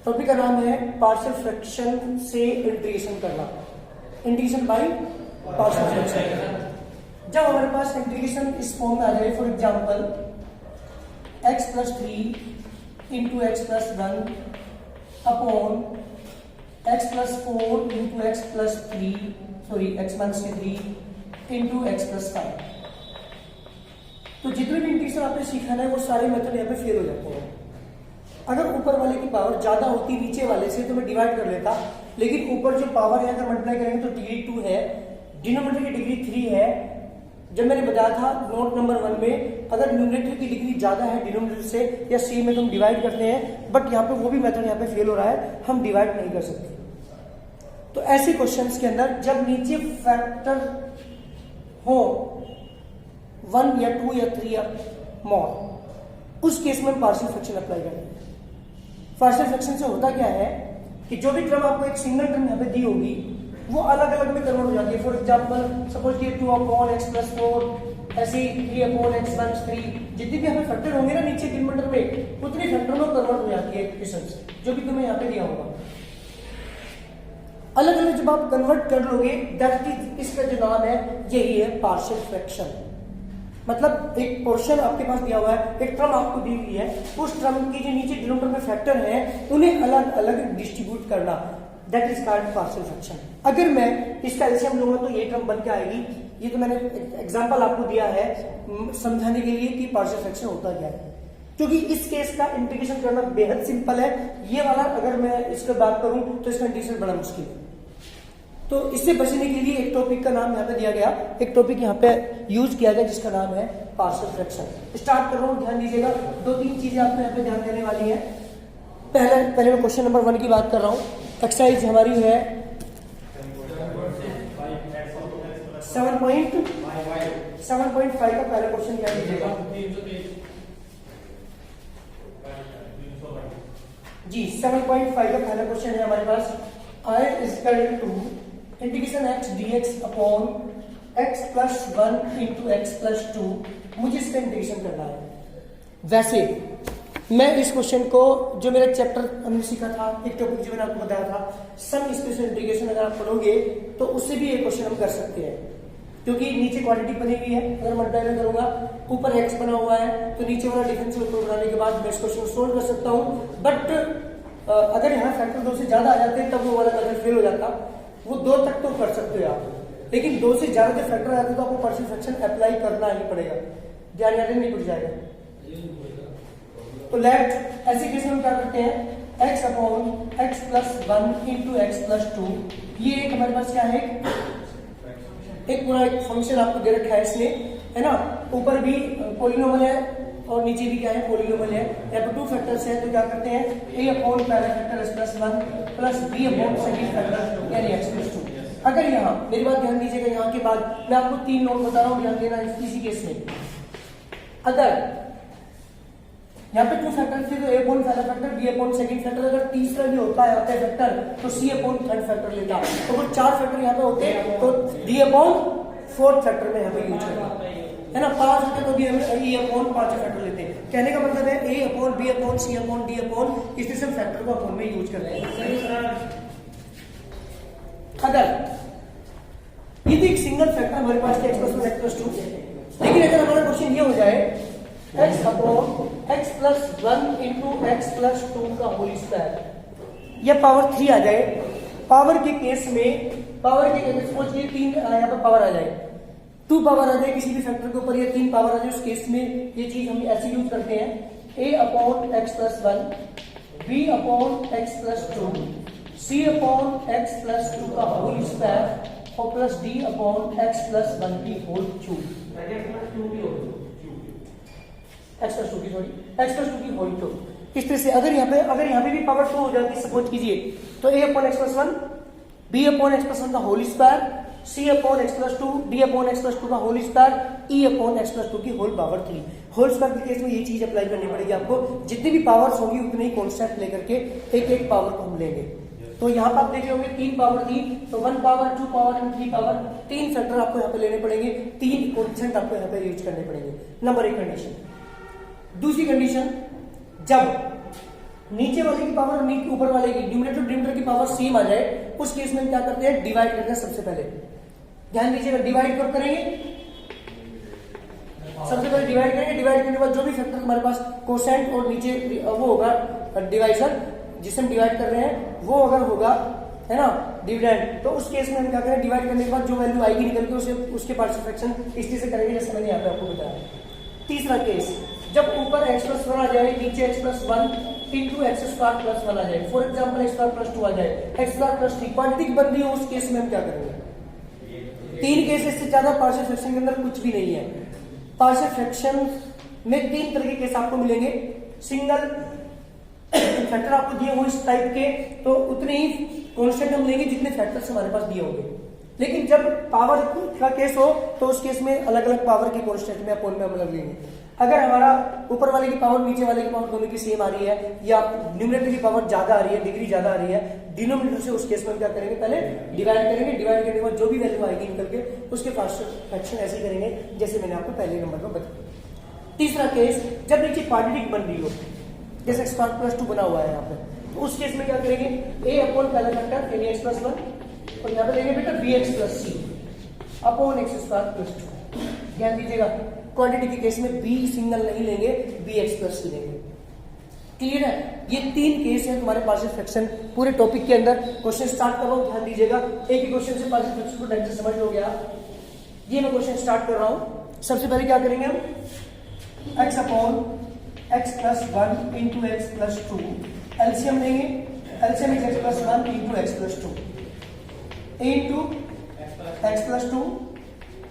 Topic का नाम है पार्शियल फ्रैक्शन से इंटीग्रेशन करना, इंटीग्रेशन बाय पार्शियल फ्रैक्शन। जब हमारे पास इंटीग्रेशन इस फॉर्म में आ जाए, for example x+3 into x+1 upon x+4 into x+3 x-3 into x+5। तो जितने भी इंटीग्रेशन आपने सीखा है वो सारे मेथड यहाँ पे फेल हो जाते हैं। अगर ऊपर वाले की पावर ज्यादा होती नीचे वाले से तो मैं डिवाइड कर लेता, लेकिन ऊपर जो पावर है अगर मल्टीप्लाई करेंगे तो डिग्री 2 है, डिनोमिनेटर की डिग्री 3 है। जब मैंने बताया था नोट नंबर 1 में, अगर न्यूमरेटर की डिग्री ज्यादा है डिनोमिनेटर से या सेम है तो हम डिवाइड करते हैं, बट यहाँ पे वो भी मेथड यहाँ पे फेल हो रहा है, हम डिवाइड नहीं कर सकते। तो ऐसे क्वेश्चंस के अंदर जब नीचे फैक्टर हो 1 या 2 या 3 या मोर, उस केस में हम पार्शियल फ्रैक्शन अप्लाई करते हैं। पार्शियल फ्रैक्शन से होता क्या है कि जो भी टर्म आपको एक सिंगल टर्म यहाँ पे दी होगी वो अलग अलग में कन्वर्ट हो जाती है। फॉर एग्जांपल सपोज कि 2/x+4 ऐसे 3/x-3, जितनी भी हमें फैक्टर होंगे ना नीचे डिनोमिनेटर में, उतनी फैक्टर में कन्वर्ट हो जाती है इक्वेशन से, जो भी तुम्हें यहाँ पे दिया होगा। अलग अलग जब आप कन्वर्ट कर लोगे, दैट इज, इसका जो नाम है यही है पार्शियल फ्रैक्शन। मतलब एक पोर्शन आपके पास दिया हुआ है, एक टर्म आपको दी हुई है, उस टर्म की जो नीचे डिनोमिनेटर में फैक्टर है उन्हें अलग अलग डिस्ट्रीब्यूट करना, that is called partial fraction. अगर मैं इसका एलसीएम लूंगा तो ये टर्म बन के आएगी। ये तो मैंने एग्जांपल आपको दिया है समझाने के लिए कि पार्शियल फ्रैक्शन होता क्या है, क्योंकि इस केस का इंटीग्रेशन करना बेहद सिंपल है। ये वाला अगर मैं इसका बात करूं तो इसका इंटीग्रेशन बड़ा मुश्किल है। तो इससे बचने के लिए एक टॉपिक का नाम यहाँ पे दिया गया, एक टॉपिक यहाँ पे यूज किया गया जिसका नाम है पार्शियल फ्रैक्शन। स्टार्ट कर रहा हूँ, ध्यान दीजिएगा। 2-3 चीजें आपको यहाँ पे ध्यान देने वाली है। पहले मैं क्वेश्चन नंबर 1 की बात कर रहा हूँ। एक्सरसाइज हमारी है 7.5 का पहला क्वेश्चन ध्यान दीजिएगा जी। 7.5 का पहला क्वेश्चन है हमारे पास, I is equal to integration x dx upon x+1 into x+2। मुझे इसका इंटीग्रेशन करना है। वैसे मैं इस क्वेश्चन को, जो मेरा चैप्टर हमने सीखा था, एक टॉपिक जो मैंने आपको बताया था सम स्पेशल इंटीग्रेशन, अगर आप पढ़ोगे तो उससे भी ये क्वेश्चन हम कर सकते हैं, क्योंकि नीचे क्वांटिटी बनी हुई है। अगर मल्टीप्लाई करूंगा, ऊपर x बना हुआ है तो नीचे वाला डिफरेंशियल ऊपर बनाने के बाद मैं इस क्वेश्चन को सोल्व कर सकता हूँ। बट अगर यहाँ फैक्टर 2 से ज्यादा आ जाते हैं तब वो वाला मेथड फेल हो जाता। वो 2 तक तो कर सकते हो आप, लेकिन 2 से ज्यादा जब फैक्टर आते तो आपको पार्शियल फ्रैक्शन अप्लाई करना ही पड़ेगा, ध्यान याद नहीं पड़ जाएगा। तो लेट ऐसे केस में हम क्या करते हैं, x upon x+1 into x+2। ये एक हमारे पास क्या है, एक पूरा एक फंक्शन आपको दे रखा है इसने, है ना। ऊपर भी पॉलिनोमियल है और नीचे भी क्या है, पॉलिनोमियल है। यहाँ पे 2 फैक्टर्स है, तो क्या करते हैं, a अपॉन पहला factor x+1 plus b upon second factor यानी x+2। अगर यहाँ मेरी बात ध्यान दीजिएगा, यहाँ के बाद मैं आपको 3 नोट बता रहा हूँ, ध्यान देना इसी केस में। अगर यहाँ पे 2 फैक्टर थे तो a अपॉन पहला factor, b upon second factor, अगर तीसरा भी होता है फैक्टर तो c अपॉन थर्ड फैक्टर लेता। तो वो 4 फैक्टर यहाँ पे होते हैं तो d अपॉन फोर्थ फैक्टर में यहाँ पे यूज करना है ना। 5 फैक्टर तो भी हम e अपॉन 5 फैक्टर लेते हैं। कहने का मतलब है a upon b upon c upon d upon इस तरह से फैक्टर को अपॉन में यूज करते हैं। अगर ये तो एक सिंगल फैक्टर हमारे पास है x+1 x+2, लेकिन अगर हमारा क्वेश्चन ये हो जाए x upon x+1 into x+2 का होल स्क्वायर या पावर 3 आ जाए, पावर के केस में सपोज ये 3 यहाँ पर पावर आ जाए, 2 पावर आ जाए किसी भी फैक्टर के ऊपर या 3 पावर आ जाए, उस केस में ये चीज हम ऐसे यूज करते हैं, a upon x+1 b upon x+2 c upon x+2 का होल स्क्वायर और प्लस d अपॉन x+1 की होल क्यूब, x+2 की होल क्यूब। इस तरह से अगर यहाँ पे भी पावर 2 हो जाती सपोज कीजिए, तो a upon x+1 b upon x+1 का whole square c upon x+2 d upon x+2 का whole square e upon x+2 की होल पावर 3। होल स्क्वायर के केस में ये चीज अप्लाई करनी पड़ेगी आपको। जितनी भी पावर्स होगी उतने ही कॉन्स्टेंट लेकर के एक पावर को हम लेंगे। तो यहाँ पर आप देख रहे होंगे 3 पावर थी, तो 1 power 2 power and 3 power, 3 factor आपको यहाँ पे लेने पड़ेंगे, 3 कॉन्स्टेंट आपको यहाँ पे यूज करने पड़ेंगे। Number 1 condition. दूसरी कंडीशन, जब नीचे वाले की पावर और ऊपर वाले की न्यूमरेटर डिनोमिनेटर की पावर सेम आ जाए, उस केस में क्या करते हैं, डिवाइड करते हैं सबसे पहले। ध्यान दीजिएगा, डिवाइड कब करेंगे, सबसे पहले डिवाइड करेंगे। डिवाइड करने के बाद जो भी फैक्टर हमारे पास कोसेंट और नीचे वो होगा डिवाइजर जिसे हम डिवाइड कर रहे हैं, वो अगर होगा है ना डिविडेंड, तो उस केस में हम क्या करें, डिवाइड करने के बाद जो वैल्यू आएगी निकल के उसे उसके पार्शियल फ्रैक्शन इस चीज से करेंगे जैसे मैंने यहाँ पे आपको बताया। तीसरा केस, जब ऊपर x+1 आ जाए, नीचे x+1 इंटू x² +1 आ जाए, फॉर एग्जाम्पल x²+2 आ जाए, x²+3 क्वांटिटी बन रही हो, उस केस में हम क्या करेंगे। तीन केसेस से ज्यादा पार्शियल फ्रैक्शन के अंदर कुछ भी नहीं है। पार्शियल फ्रैक्शन में तीन तरह के केस आपको मिलेंगे। सिंगल फैक्टर आपको दिए हो इस टाइप के, तो उतने ही कॉन्स्टेंट हम लेंगे जितने फैक्टर्स हमारे पास दिए होंगे। लेकिन जब पावर का केस हो तो उस केस में अलग अलग पावर के कॉन्स्टेंट में अपोन में हम लग लेंगे। अगर हमारा ऊपर वाले की पावर नीचे वाले की पावर दोनों की सेम आ रही है, या न्यूमरेटर की पावर ज्यादा आ रही है, डिग्री ज्यादा आ रही है डिनोमिनेटर से, उस केस में हम क्या करेंगे, पहले डिवाइड करेंगे। डिवाइड करने के बाद जो भी वैल्यू आएगी निकल के उसके पार्शियल फ्रैक्शन ऐसे ही करेंगे जैसे मैंने आपको पहले नंबर में बताया। तीसरा केस, जब नीचे क्वाड्रेटिक बन रही हो, जैसे x²+2 बना हुआ है यहाँ पे, तो उस केस में क्या करेंगे, a अपॉन पहला फैक्टर यानी x+1 और यहाँ पे लेंगे बेटा bx+c अपॉन x²+2। ध्यान दीजिएगा, क्वांटिटी के केस में b सिंगल नहीं लेंगे, bx+c लेंगे। क्लियर है। ये तीन केस है तुम्हारे पार्शियल फ्रैक्शन पूरे टॉपिक के अंदर। क्वेश्चन स्टार्ट कर रहा हूँ, ध्यान दीजिएगा, एक ही क्वेश्चन से पार्शियल फ्रैक्शन को ढंग से समझ हो गया। ये मैं क्वेश्चन स्टार्ट कर रहा हूँ। सबसे पहले क्या करेंगे हम, x upon x+1 into x+2 LCM लेंगे। LCM is x+1 into x+2 a into x+2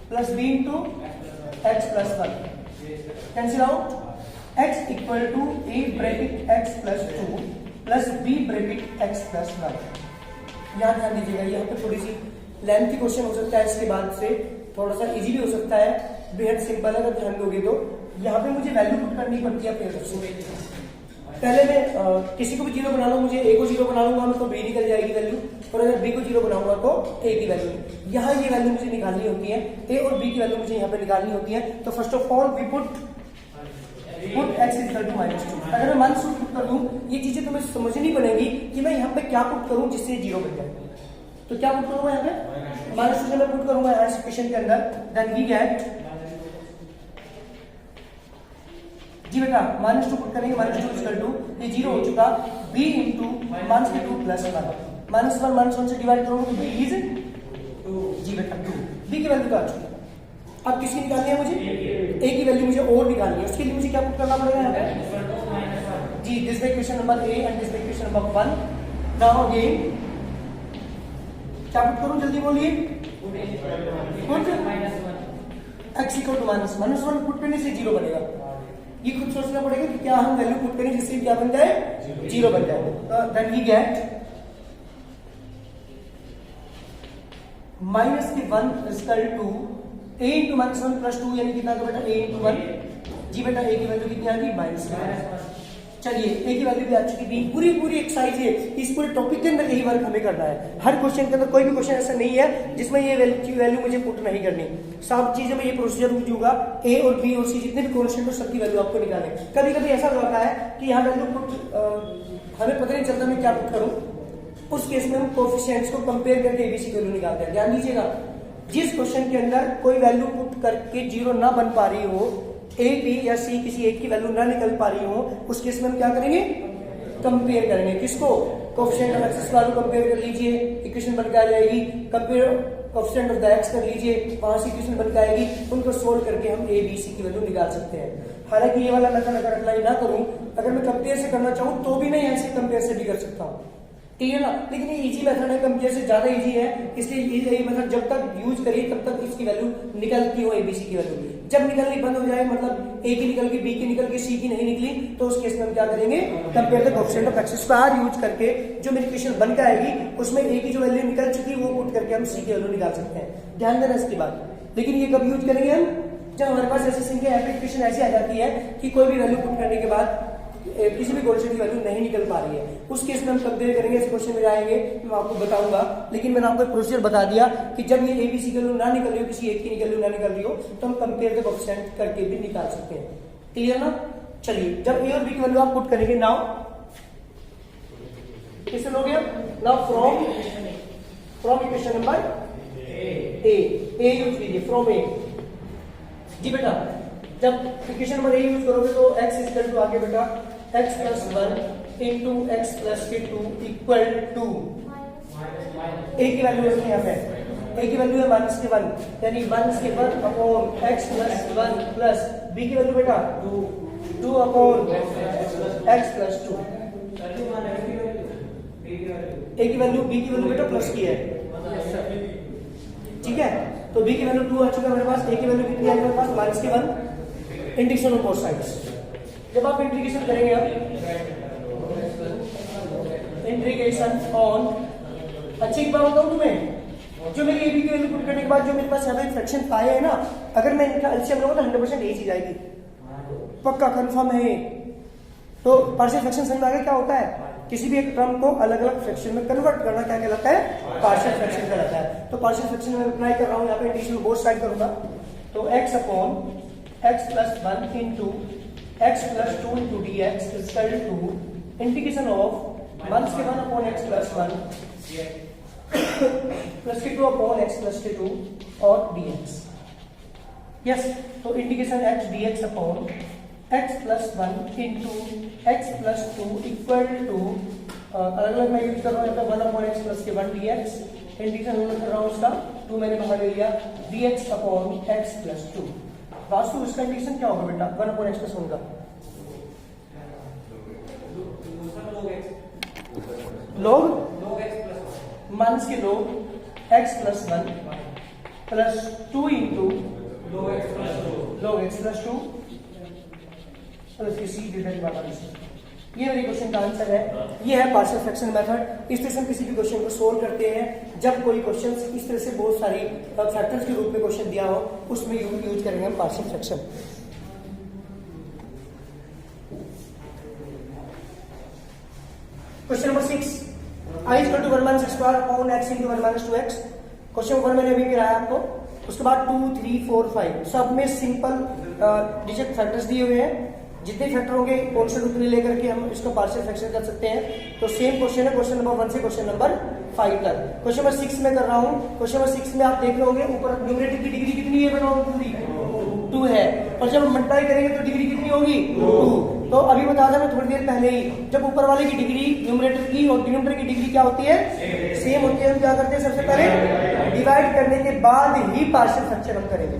plus b into x+1 cancel out. x equal to a bracket x+2 plus b bracket x+1। यहाँ ध्यान दीजिएगा, यहाँ पे थोड़ी सी लेंथी क्वेश्चन हो सकता है, इसके बाद से थोड़ा सा इजी भी हो सकता है, बेहद सिंपल है। अगर ध्यान दोगे तो यहाँ पे मुझे वैल्यू पुट करनी पड़ती है अपने सबसे पहले। मैं किसी को भी 0 बना लूँ, मुझे a को 0 बना लूंगा तो b निकल जाएगी वैल्यू, और अगर b को 0 बनाऊंगा तो a की वैल्यू। यहाँ ये वैल्यू मुझे निकालनी होती है, a और b की वैल्यू मुझे यहाँ पे निकालनी होती है। तो first of all we put x equal to -2। अगर मैं -2 पुट कर दूं, ये चीजें तुम्हें समझनी पड़ेगी कि मैं यहाँ पे क्या पुट करूं जिससे 0 बन जाए। तो क्या पुट करूंगा यहाँ पे, -2 से मैं पुट करूंगा यहाँ इक्वेशन के अंदर, देन वी गेट जी बेटा -2 पुट करेंगे, -2 इक्वल टू ये 0 हो चुका, b इंटू -2 प्लस 1 -1 से डिवाइड करूंगा तो b इज 2 जी बेटा 2। b की वैल्यू क्या आ चुकी है। अब किसकी निकालनी है मुझे, a की वैल्यू मुझे और निकालनी है। उसके लिए मुझे क्या पुट करना पड़ेगा यहाँ पे जी, this equation number a and this equation number 1। Now again क्या पुट करूं, जल्दी बोलिए, put x equal to -1 put करने से 0 बनेगा। ये खुद सोचना पड़ेगा कि क्या हम वैल्यू पुट करें जिससे क्या बन जाए, 0 बन जाए। Then we get -1 equal to a into -1 plus 2 यानी कितना का बेटा a इंटू 1 जी बेटा। a की वैल्यू कितनी आ गई, -1। चलिए a की वैल्यू भी आ चुकी थी। पूरी एक्सरसाइज है, इस पूरे टॉपिक के अंदर यही वर्क हमें करना है। हर क्वेश्चन के अंदर कोई भी क्वेश्चन ऐसा नहीं है जिसमें ये वैल्यू मुझे पुट नहीं करनी। सब चीजें में ये प्रोसीजर होगा, a और b और c जितने भी कॉन्स्टेंट हो सबकी वैल्यू आपको निकालें। कभी कभी ऐसा होता है कि यहाँ वैल्यू पुट हमें पता नहीं चलता मैं क्या पुट करूं, उस केस में हम कोएफिशिएंट्स को कंपेयर करके एबीसी की वैल्यू निकालते हैं। ध्यान दीजिएगा, जिस क्वेश्चन के अंदर कोई वैल्यू पुट करके 0 ना बन पा रही हो, a b या c किसी एक की वैल्यू ना निकल पा रही हो, उस केस में हम क्या करेंगे, कंपेयर करेंगे। किसको, कोएफिशिएंट ऑफ x वालों कंपेयर कर लीजिए, इक्वेशन बन के आ जाएगी। Compare coefficient of the x कर लीजिए, वहां से इक्वेशन बन के आएगी। उनको सोल्व करके हम a b c की वैल्यू निकाल सकते हैं। हालांकि ये वाला मेथड अगर अप्लाई ना करूं, अगर मैं कंपेयर से करना चाहूं तो भी मैं ऐसे कंपेयर से भी कर सकता हूं, ठीक है ना। लेकिन ये इजी मेथड है, कंपेयर से ज्यादा इजी है, इसलिए ये मेथड जब तक यूज करिए तब तक इसकी वैल्यू निकलती हो एबीसी की वैल्यू। जब निकलनी बंद हो जाए, मतलब ए की निकल गई, बी की निकल गई, सी की नहीं निकली, तो उस केस में हम क्या करेंगे, compare the coefficient of x square use करके जो मेरी इक्वेशन बन के आएगी उसमें ए की जो वैल्यू निकल चुकी है वो पुट करके हम सी की वैल्यू निकाल सकते हैं। ध्यान देना इसकी बात। लेकिन ये कब यूज करेंगे हम, जब हमारे पास ऐसे संख्या एप्लीकेशन ऐसी आ जाती है कि कोई भी वैल्यू पुट करने के बाद किसी भी क्वेश्चन की वैल्यू नहीं निकल पा रही है, उस केस में हम कंपेयर करेंगे। इस क्वेश्चन में जाएंगे मैं आपको बताऊंगा, लेकिन मैंने आपको प्रोसीजर बता दिया कि जब ये एबीसी की वैल्यू ना निकल रही हो, किसी एक की वैल्यू ना निकल रही हो, तो हम कंपेयर द कोएफिशिएंट करके भी निकाल सकते हैं। क्लियर ना। चलिए, जब ए और बी की वैल्यू आप पुट करेंगे, नाउ कैंसिल हो गया। Now from equation number A use कीजिए, फ्रॉम ए। जी बेटा, जब इक्वेशन नंबर ए यूज करोगे तो x इक्वल टू आगे बेटा x plus 1 into x plus के 2 इक्वल टू ए की वैल्यू है यहाँ पे, ए की वैल्यू है माइनस के 1, यानी माइनस के 1 upon x plus 1 plus b की वैल्यू बेटा 2 अपॉन एक्स प्लस 2। ए की वैल्यू बी की वैल्यू बेटा प्लस की है, ठीक है। तो बी की वैल्यू 2 आ चुका है मेरे पास, ए की वैल्यू कितनी है मेरे पास माइनस के 1। इंटीग्रेशन ऑन बोथ साइड्स, जब आप इंटीग्रेशन करेंगे आप इंटीग्रेशन ऑन, अच्छी बात बताऊं तुम्हें, जो मेरी ए बी की वैल्यू पुट करने के बाद जो मेरे पास यहाँ पे फ्रैक्शन पाए है ना, अगर मैं इनका एलसीएम लूंगा तो 100% यही चीज आएगी, पक्का कंफर्म है ये। तो पार्शियल फ्रैक्शन समझ में आ गया क्या होता है, किसी भी एक टर्म को अलग अलग फ्रैक्शन में कन्वर्ट करना क्या कहलाता है, पार्शियल फ्रैक्शन कहलाता है। तो पार्शियल फ्रैक्शन में अप्लाई कर रहा हूं यहाँ पे, इंटीग्रेशन बोथ साइड करूंगा, तो x upon x plus 1 into x plus 2 into d x is equal to integration of 1 के 1 अपॉन एक्स प्लस 1 प्लस के 2 अपॉन एक्स प्लस के 2 और डी एक्स। यस, तो integration x d x upon x plus 1 into x plus 2 equal to, अलग अलग मैं use कर रहा हूँ यहाँ पे 1 अपॉन एक्स प्लस के 1 डी एक्स, इंटीग्रेशन कर रहा हूँ उसका 2 मैंने बाहर ले लिया, D x upon x plus 2। Vastu उसका इंटीग्रेशन क्या होगा बेटा 1 अपॉन एक्स प्लस 1 का, log माइनस के log x plus 1 plus 2 into log x plus 2 plus c delta की बात आ रही है। ये मेरे क्वेश्चन का आंसर है, ये है पार्शियल फ्रैक्शन मेथड। इस तरह से हम किसी भी क्वेश्चन को सोल्व करते हैं जब कोई क्वेश्चन इस तरह से बहुत सारी फैक्टर्स के रूप में क्वेश्चन दिया हो, उसमें यूज करेंगे हम partial fraction. Question number 6, i equal to 1 minus x square upon x into 1 minus 2x। Question 1 मैंने अभी कराया आपको, उसके बाद 2 3 4 5 सब में सिंपल डिजिट फैक्टर्स दिए हुए हैं, जितने फैक्टर होंगे कॉन्स्टेंट उतने लेकर के हम इसको पार्शियल फ्रैक्शन कर सकते हैं। तो सेम क्वेश्चन है क्वेश्चन नंबर 1 से क्वेश्चन नंबर 5 तक। क्वेश्चन नंबर 6 में कर रहा हूँ, क्वेश्चन नंबर 6 में आप देख रहे होंगे ऊपर न्यूमरेटर की डिग्री कितनी है बताओ, 2 है, और जब मल्टीप्लाई करेंगे तो डिग्री कितनी होगी 2। तो अभी बता था मैं थोड़ी देर पहले ही, जब ऊपर वाले की डिग्री न्यूमरेटर की और डिनोमिनेटर की डिग्री क्या होती है, सेम होती है। हम क्या करते हैं, सबसे पहले डिवाइड करने के बाद ही पार्शियल फ्रैक्शन हम करेंगे,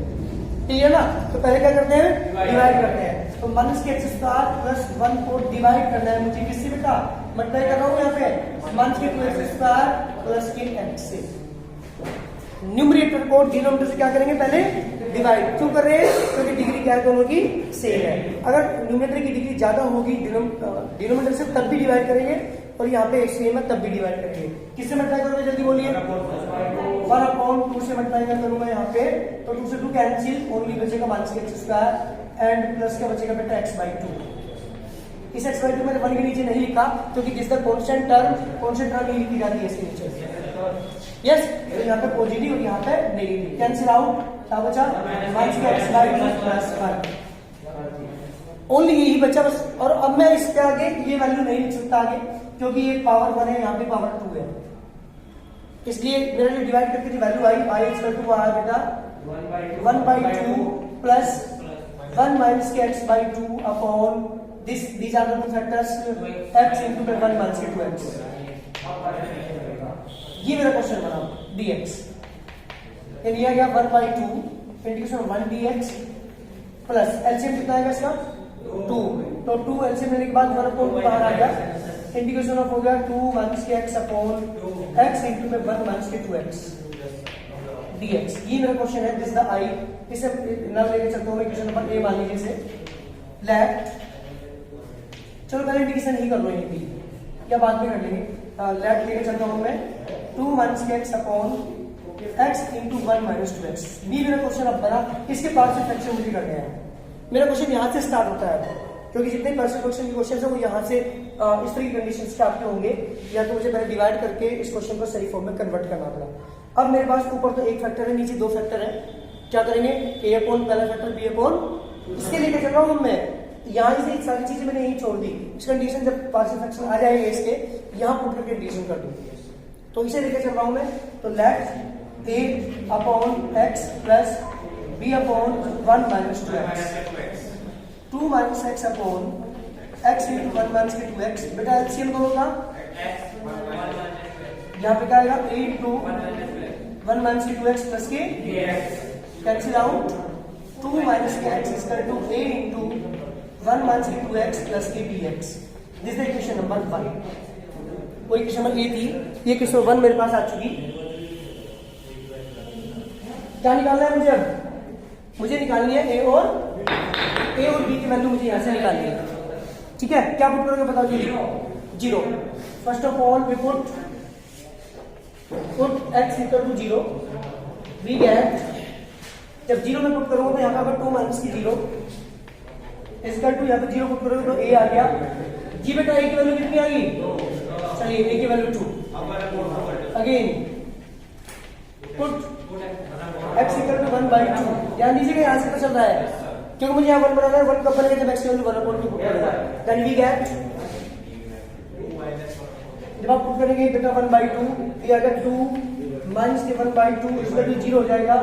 ठीक है ना। तो पहले क्या करते हैं, डिवाइड करते हैं। तो माइनस के एक्स स्क्वायर प्लस 1 को डिवाइड करना है मुझे किससे बेटा, मल्टीप्लाई कर रहा हूँ यहाँ पे माइनस के 2x स्क्वायर प्लस के एक्स से। न्यूमरेटर को डिनोमिनेटर से क्या करेंगे, पहले डिवाइड। क्यों कर रहे हैं, क्योंकि डिग्री क्या है दोनों की सेम है। अगर न्यूमरेटर की डिग्री ज्यादा होगी डिनोमिनेटर से तब भी डिवाइड करेंगे, और यहाँ पे सेम है तब भी डिवाइड करेंगे। किससे मल्टीप्लाई करोगे जल्दी बोलिए, 1 अपॉन 2 से मल्टीप्लाई करूंगा यहाँ पे, तो 2 से 2 कैंसिल, ओनली बचेगा माइनस के एक्स स्क्वायर एंड प्लस क्या बचेगा बेटा x/2। इस x/2 मैंने 1 के नीचे नहीं लिखा क्योंकि जिसका कांस्टेंट टर्म नहीं लिखी जाती है इसके नीचे। यस, तो यहाँ पे पॉजिटिव और यहाँ पे नेगेटिव, कैंसिल आउट, क्या बचा माइनस के x/2 प्लस 1, ओनली यही बचा बस। और अब मैं इसके आगे ये वैल्यू नहीं लिख सकता आगे, क्योंकि ये पावर 1 है, यहाँ पे पावर 2 है, इसलिए मेरा जो डिवाइड करके जो वैल्यू आई इक्वल टू आया बेटा 1/2 प्लस 1 माइनस के x/2 upon these are the two factors x into 1 minus के 2x। ये मेरा क्वेश्चन बना dx, ये दिया गया 1/2 इंटीग्रेशन 1 dx प्लस एलसीएम कितना आएगा इसका 2, तो 2 एलसीएम लेने के बाद 1/2 बाहर आ गया, इंटीग्रेशन ऑफ हो गया 2 माइनस के x upon x into 1 minus के 2x dx। ये मेरा क्वेश्चन है, दिस द आई। इसे नाम लेके चलता हूँ मैं, क्वेश्चन नंबर ए मान लीजिए से लेट, चलो पहले इंटीग्रेशन ही कर लो ये भी, क्या बाद में कर लेंगे। लेट लेके चलता हूँ मैं 2 माइनस के x upon x into 1 minus 2x। B मेरा क्वेश्चन अब बना, इसके पार्शियल फ्रैक्शन मुझे करने हैं। मेरा क्वेश्चन यहाँ से स्टार्ट होता है, क्योंकि जितने पार्शियल फ्रैक्शन के क्वेश्चन है वो यहाँ से इस तरह की कंडीशन से आपके होंगे, या तो मुझे पहले डिवाइड करके इस क्वेश्चन को सही फॉर्म में कन्वर्ट करना पड़ा। अब मेरे पास ऊपर तो एक फैक्टर है, नीचे 2 फैक्टर है, क्या करेंगे, a अपॉन पहला फैक्टर b अपॉन, इसके लेके चल रहा हूँ मैं यहाँ से सारी चीजें मैंने यही छोड़ दी। इस कंडीशन जब पार्शियल फ्रैक्शन आ जाएंगे इसके, यहाँ पुट करके कंडीशन कर दूंगी। तो इसे लेके चल रहा हूं मैं। तो let a upon x plus b upon 1 minus 2x 2 minus x upon x into 1 minus के 2x। बेटा एलसीएम करो का यहाँ पे क्या आएगा a इंटू 1 माइनस के 2x प्लस के कैंसिल आउट 2 माइनस के x is equal to a into 1 minus के 2x प्लस के dx। This is equation number 1। वो इक्वेशन नंबर ए थी, ये इक्वेशन 1 मेरे पास आ चुकी। क्या निकालना है मुझे? अब मुझे निकालनी है ए और बी की वैल्यू मुझे यहां से निकालनी है। ठीक है, क्या पुट करोगे बताओ जी? 0। First of all we put x equal to 0। We get, जब 0 में पुट करूंगा तो यहाँ पर 2 माइनस की 0 इसका 2, यहाँ पे 0 पुट करोगे तो a आ गया। जी बेटा a की वैल्यू कितनी आ गई? चलिए a की value 2। Again put x equal to 1/2। ध्यान दीजिएगा यहाँ से पता चल रहा है क्योंकि मुझे यहाँ 1 बनाना है। 1 कब बनेगा? जब x की वैल्यू 1/2 पुट करेगा। देन वी गेट, जब आप पुट करेंगे बेटा 1/2 ये आएगा 2 माइनस के 1/2 इसका भी 0 हो जाएगा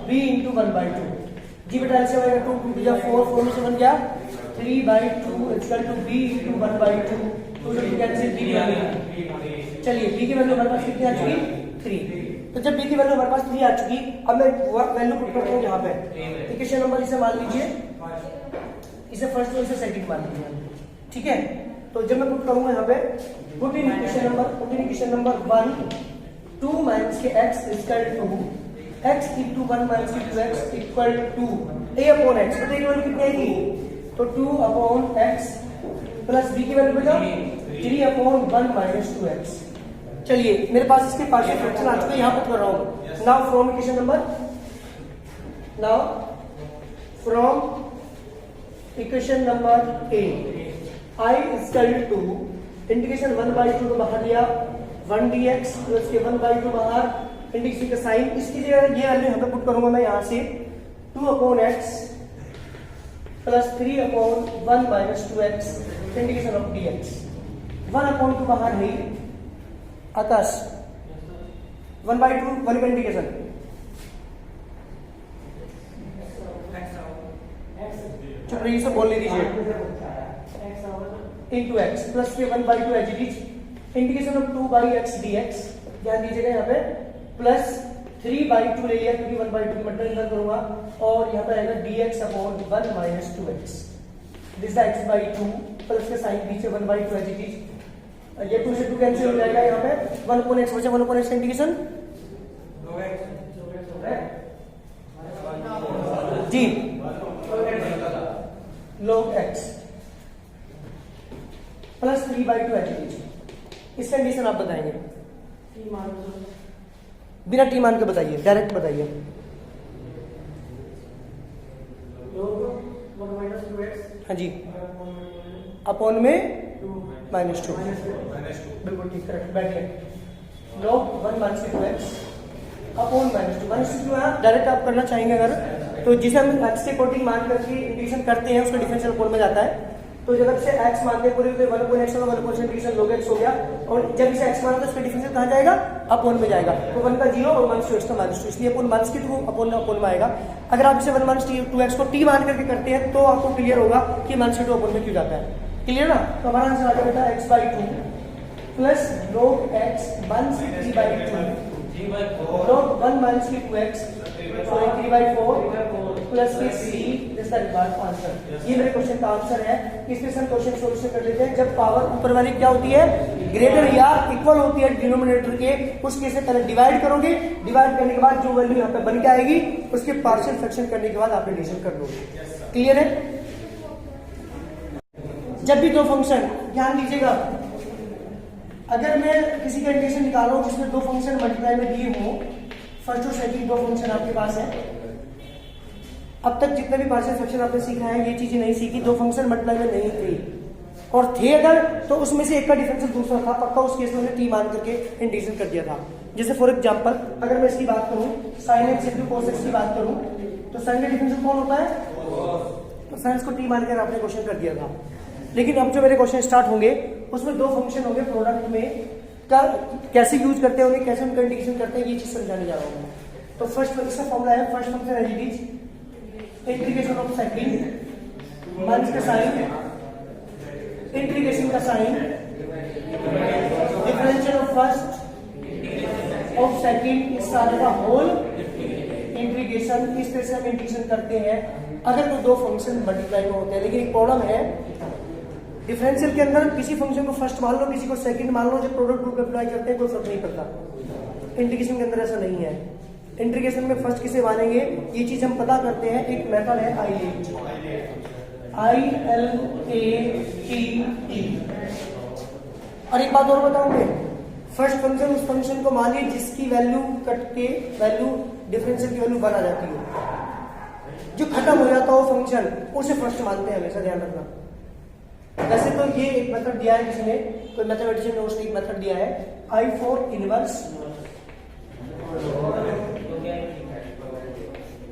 b इंटू 1/2। जी बेटा ऐसे आएगा 2 2 जा 4 4 में से 1 क्या 3/2 इक्वल टू b इंटू 1/2। तो जो कैंसिल b बनेगा। चलिए b की वैल्यू हमारे पास कितनी आ चुकी? 3। तो जब b की वैल्यू हमारे पास 3 आ चुकी, अब मैं वैल्यू पुट करता हूँ यहाँ पे। इक्वेशन नंबर इसे मान लीजिए, इसे फर्स्ट और इसे सेकंड मान लीजिए। ठीक है, तो जब मैं पुट करूंगा यहाँ पे put in equation number 1 2 minus के x equal to x into 1 minus के 2x equal to a upon x। तो a की वैल्यू कितनी आएगी? तो 2 अपॉन x प्लस b की वैल्यू बेटा 3 अपॉन 1 माइनस 2x। चलिए मेरे पास इसके पार्शियल फ्रैक्शन आ चुके हैं, यहाँ पुट कर रहा हूँ। Now from equation number a I equal to integration 1/2 को बाहर लिया 1 dx प्लस के 1/2 बाहर इंटीग्रेशन का साइन, इसकी जगह ये वैल्यू यहाँ पे पुट करूंगा मैं यहाँ से 2 upon x plus 3 upon 1 minus 2x integration of dx। 1 upon 2 बाहर नहीं, आकाश 1/2 1 का इंटीग्रेशन चुप रहिए, सब बोलने दीजिए। इंटू एक्स प्लस के 1/2 H D integration of 2/x dx। ध्यान दीजिएगा यहाँ पे प्लस 3/2 ले लिया क्योंकि 1/2 मल्टीप्लाई करूंगा और यहाँ पे आएगा dx upon 1 minus 2x। This the x/2 plus के साइन पीछे 1/2 एच डी, ये 2 से 2 कैंसिल हो जाएगा। यहाँ पे 1 अपॉन x बचा, 1 अपॉन x इंटीग्रेशन जी log x plus 3/2 H D. इस कंडीशन आप बताएंगे बिना टी मान के बताइए, डायरेक्ट बताइए। हाँ जी, अपॉन में -2 बिल्कुल ठीक, करेक्ट, बैठिए। log 1 minus 2x upon -2 direct आप करना चाहेंगे अगर तो जिसे हम x के अकॉर्डिंग मान करके इंटीग्रेशन करते हैं उसका डिफरेंशियल फॉर्म में जाता है। तो जब से x मानते हैं पूरे 1/x होगा, 1 इंटीग्रेशन log x हो गया और जब इसे x माना तो उसका डिफरेंशियल कहाँ जाएगा? अपॉन में जाएगा। तो 1 का 0 और -2x का -2, इसलिए अपॉन माइनस के 2 अपॉन में आएगा। अगर आप इसे 1 माइनस 2x को t मान करके करते हैं तो आपको क्लियर होगा कि -2 अपॉन में क्यों जाता है। क्लियर ना? तो हमारा आंसर आ गया बेटा x/2 प्लस log x 1 से 3/2 log 1 माइनस के 2x सॉरी 3/4 प्लस के c this the required answer. ये मेरे क्वेश्चन का आंसर है। इसमें हम क्वेश्चन सॉल्यूशन कर लेते हैं। जब पावर ऊपर वाली क्या होती है? ग्रेटर या इक्वल होती है डिनोमिनेटर के, उस केस में पहले डिवाइड करोगे, डिवाइड करने के बाद जो वैल्यू यहाँ पे बन के आएगी उसके पार्शियल फ्रैक्शन करने के बाद आप एडिशन कर दोगे। क्लियर है? जब भी दो फंक्शन, ध्यान दीजिएगा, अगर मैं किसी का इंटीग्रेशन निकाल रहा हूं जिसमें दो फंक्शन मल्टीप्लाई में दिए हो, फर्स्ट और सेकंड दो फंक्शन आपके पास है। अब तक जितने भी पार्शियल फ्रैक्शन आपने सीखा है ये चीजें नहीं सीखी, दो फंक्शन मल्टीप्लाई में नहीं थे और थे अगर तो उसमें से एक का डिफरेंशियल दूसरा था पक्का, उस केस में टी मान करके इंटीग्रेशन कर दिया था। जैसे फॉर एग्जांपल अगर मैं इसकी बात करूं sin x into cos x की बात करूं तो sin का डिफरेंशियल कौन होता है? तो साइंस को टी मान कर आपने क्वेश्चन कर दिया था। लेकिन अब जो मेरे क्वेश्चन स्टार्ट होंगे उसमें दो फंक्शन होंगे प्रोडक्ट में का कैसे यूज करते होंगे, कैसे उनका इंटीग्रेशन करते हैं, ये चीज समझाने जा रहा हूँ। तो फर्स्ट इसका फॉर्मूला है, फर्स्ट फंक्शन है it is integration of second minus का साइन, इंटीग्रेशन का sign, differential of first of second, इस सारे का होल इंटीग्रेशन। इस तरह से हम इंटीग्रेशन करते हैं अगर कोई दो फंक्शन मल्टीप्लाई में होते हैं। लेकिन एक प्रॉब्लम है, डिफरेंशियल के अंदर किसी फंक्शन को फर्स्ट मान लो, किसी को सेकंड मान लो, जब प्रोडक्ट रूल अप्लाई करते हैं कोई फर्क नहीं पड़ता। इंटीग्रेशन के अंदर ऐसा नहीं है। इंटीग्रेशन में फर्स्ट किसे मानेंगे ये चीज हम पता करते हैं। एक मेथड है ILATE। और एक बात और बताऊंगे, फर्स्ट फंक्शन उस फंक्शन को मानिए जिसकी वैल्यू कट के वैल्यू डिफरेंशियल की वैल्यू बन आ जाती है। जो खत्म हो जाता हो फंक्शन उसे फर्स्ट मानते हैं, हमेशा ध्यान रखना। वैसे तो ये एक मेथड दिया है किसी ने, कोई मैथमेटिशियन ने उसने एक मेथड दिया है I for inverse,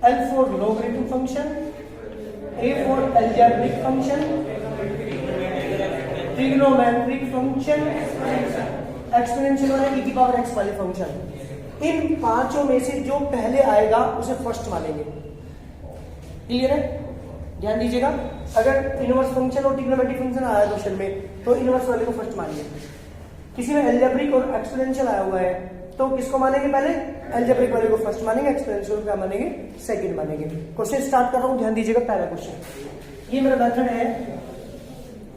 L for logarithm function, A for algebraic function, trigonometric function, exponential वाले e की पावर x वाले फंक्शन। इन पांचों में से जो पहले आएगा उसे फर्स्ट मानेंगे। क्लियर है? ध्यान दीजिएगा, अगर इनवर्स फंक्शन और ट्रिग्नोमेट्रिक फंक्शन आया क्वेश्चन में तो इनवर्स वाले को फर्स्ट मानिए। किसी में अलजेब्रिक और एक्सपोनेंशियल आया हुआ है तो किसको मानेंगे पहले? अलजेब्रिक वाले को फर्स्ट मानेंगे, एक्सपोनेंशियल क्या मानेंगे? सेकंड मानेंगे। क्वेश्चन स्टार्ट कर रहा हूं, ध्यान दीजिएगा। पहला क्वेश्चन, ये मेरा मेथड है,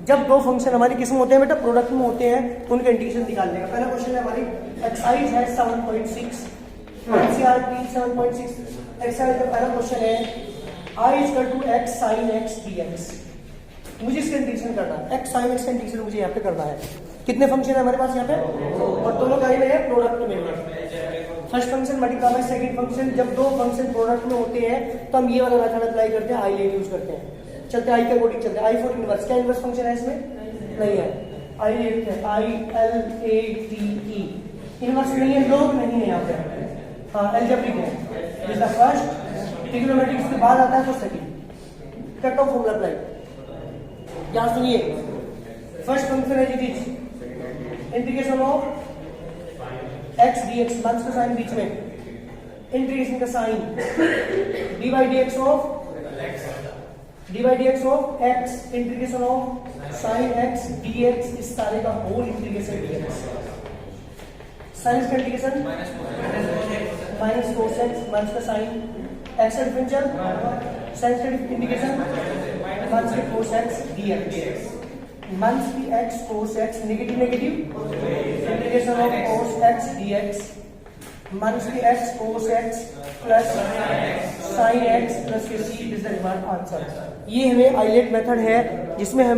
जब दो फंक्शन हमारे किसमें होते हैं बेटा? प्रोडक्ट में होते हैं, उनका इंटीग्रेशन निकालने का। पहला क्वेश्चन है हमारी एक्सरसाइज है 7.6, एनसीईआरटी 7.6 एक्सरसाइज का पहला क्वेश्चन है I equal to x sin x dx। मुझे इसका इंटीग्रेशन करना है, x sin x का इंटीग्रेशन मुझे यहाँ पे करना है। कितने फंक्शन है हमारे पास यहाँ पे? और दोनों का है प्रोडक्ट में। First function multiply by second function. जब दो फंक्शन प्रोडक्ट में होते हैं तो हम ये वाला मेथड अप्लाई करते हैं, I यूज करते हैं। चलते I के अकॉर्डिंग चलते हैं। I फॉर इनवर्स, क्या इनवर्स फंक्शन है इसमें? नहीं है। ILATE इनवर्स नहीं है, लोग नहीं है यहाँ पे। हाँ, अलजेब्रिक है। दिस द फर्स्ट, ट्रिग्नोमेट्रिक के बाद आता है तो second. Cut off formula apply. यहां सुनिए, फर्स्ट फंक्शन है it is integration of x dx, minus का साइन बीच में, इंटीग्रेशन का sign dy dx of x, integration of sine x dx, इस सारे का होल इंटीग्रेशन dx। साइन का integration minus cos x, minus का साइन x डिफरेंशियल, साइन का इंटीग्रेशन माइनस के cos x dx, माइनस की x cos x negative negative, integration of cos x dx, minus की x cos x plus sin x plus के c is the remark answer. ये हमें islet method है जिसमें हमें